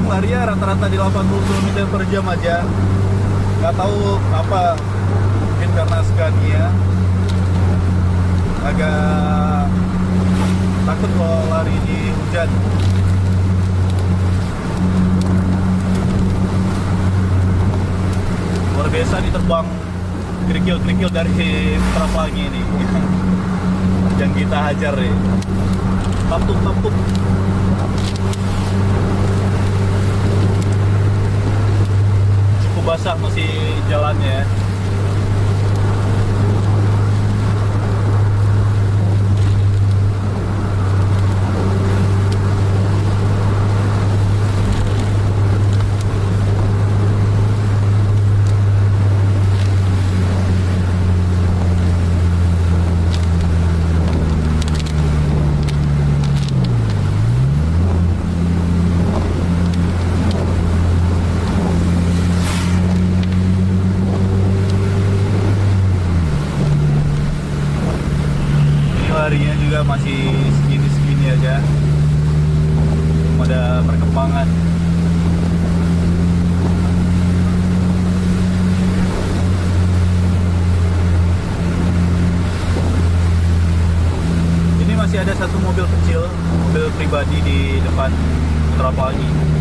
sekarang lari ya rata-rata di 80 km per jam aja. Nggak tahu apa, mungkin karena Scania agak takut kalau lari di hujan. Luar biasa nih terbang kerikil-kerikil dari Putra Pelangi ini. Yang kita hajar nih. Tampuk. Cukup basah masih jalannya. Harinya juga masih segini-segini aja, belum ada perkembangan. Ini masih ada satu mobil kecil, mobil pribadi di depan Putra Pelangi.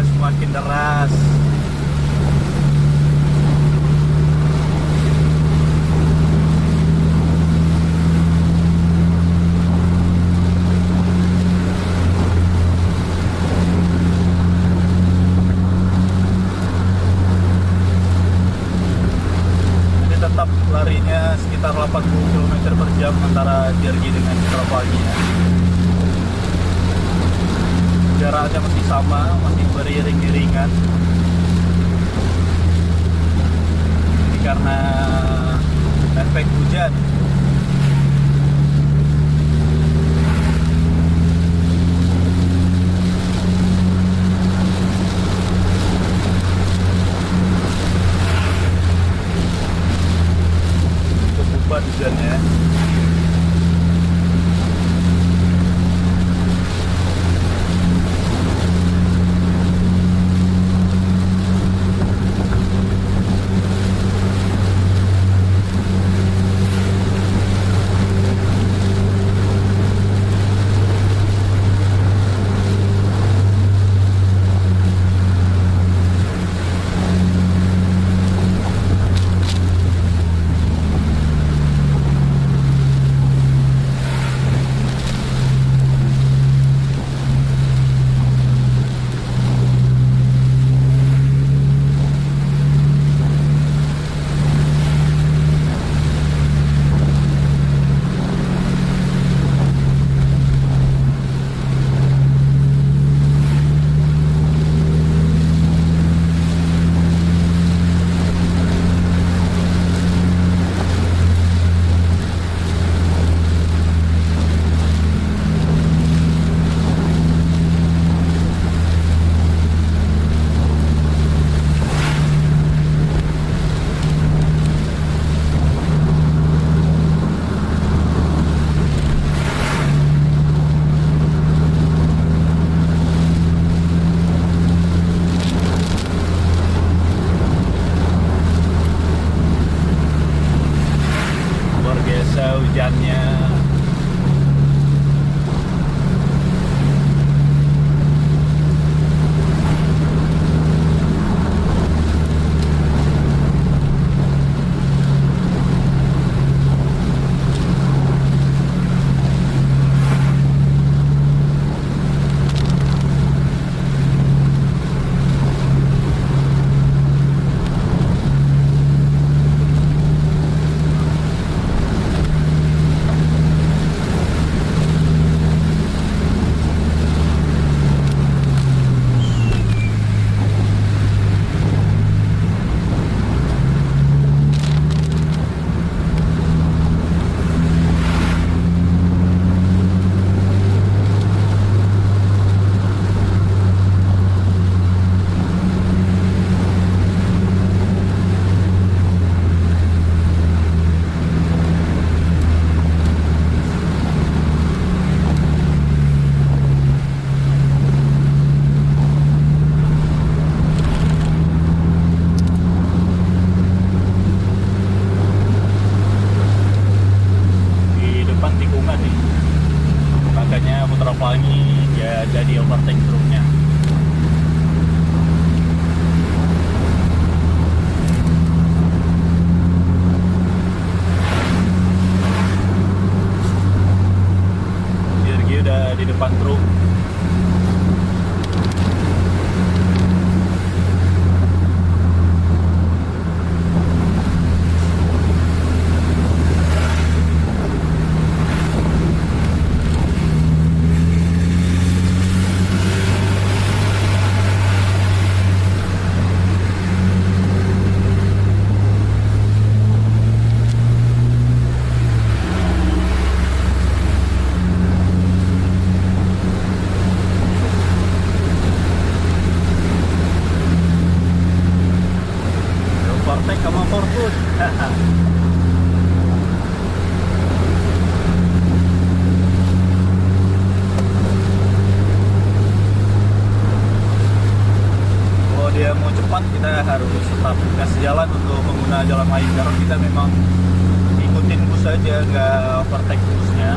Semakin deras. Ini tetap larinya sekitar 80 km per jam antara JRG dengan Putra Pelangi ya. Jaraknya masih sama, masih beriring-iringan. Ini karena efek hujan. Cukup lebat hujannya. udah jadi overtake truknya. Dirgi udah di depan truk. Overtake sama Fortune. Kalau dia mau cepat kita harus tetap kasih jalan untuk pengguna jalan lain karena kita memang ikutin bus aja, nggak overtake busnya.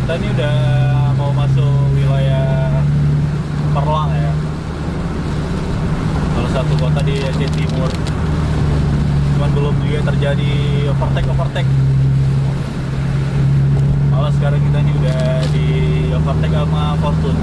Kita ini udah mau masuk wilayah Perlang ya, salah satu kota di Aceh Timur. Cuman belum juga terjadi overtake. Malah sekarang kita ini udah di overtake sama Fortune.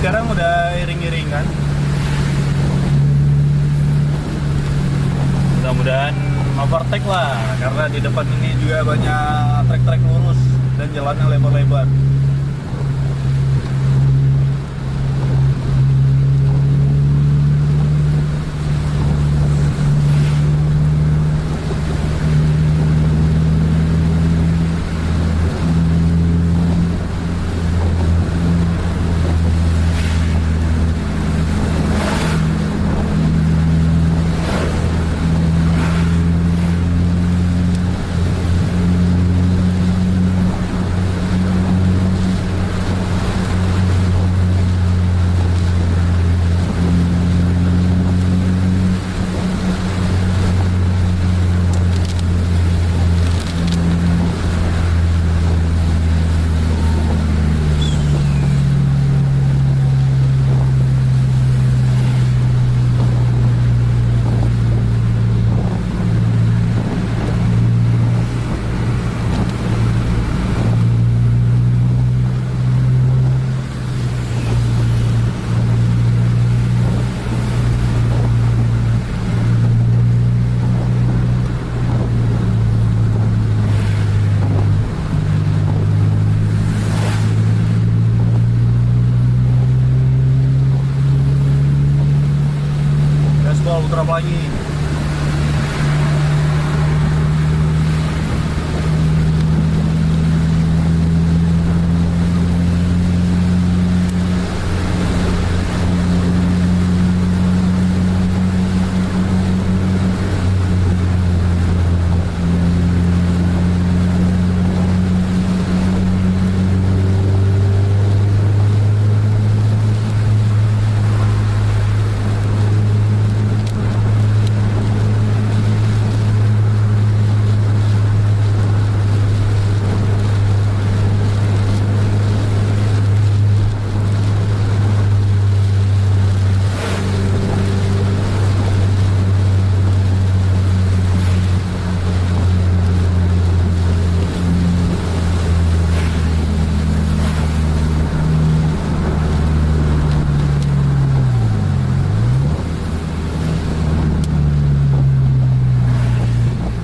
Sekarang udah iring-iringan. Mudah-mudahan overtake lah, karena di depan ini juga banyak trek-trek lurus dan jalannya lebar-lebar. drop lagi.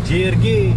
JRG.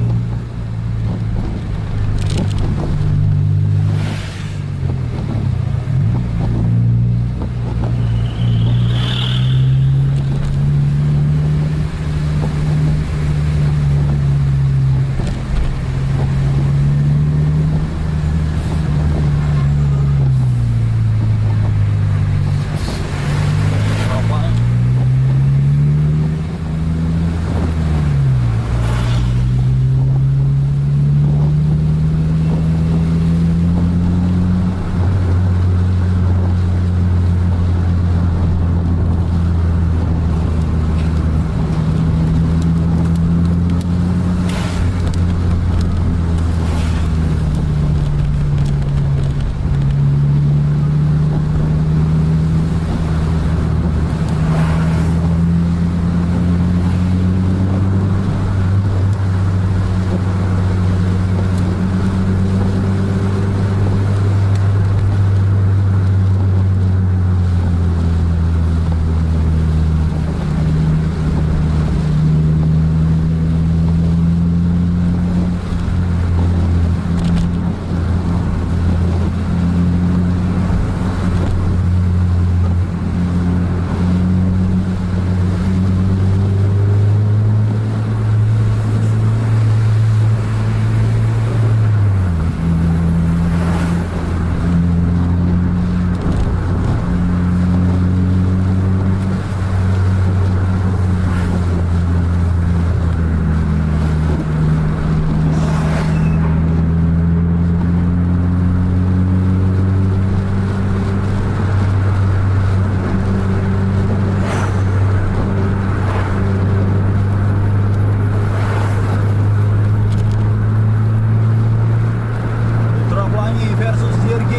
Versus JRG.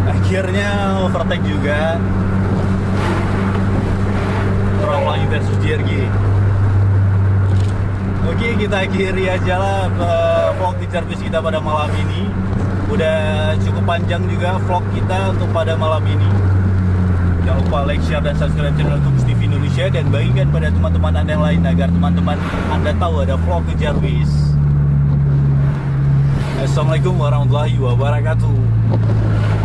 Akhirnya overtake juga. Drop lagi versus JRG. Oke, kita akhiri aja lah vlog di servis kita pada malam ini. Udah cukup panjang juga vlog kita untuk pada malam ini. Jangan lupa like, share, dan subscribe channel Tugas TV Indonesia, dan bagikan pada teman-teman Anda yang lain agar teman-teman Anda tahu ada vlog ke Jarvis. Assalamualaikum warahmatullahi wabarakatuh.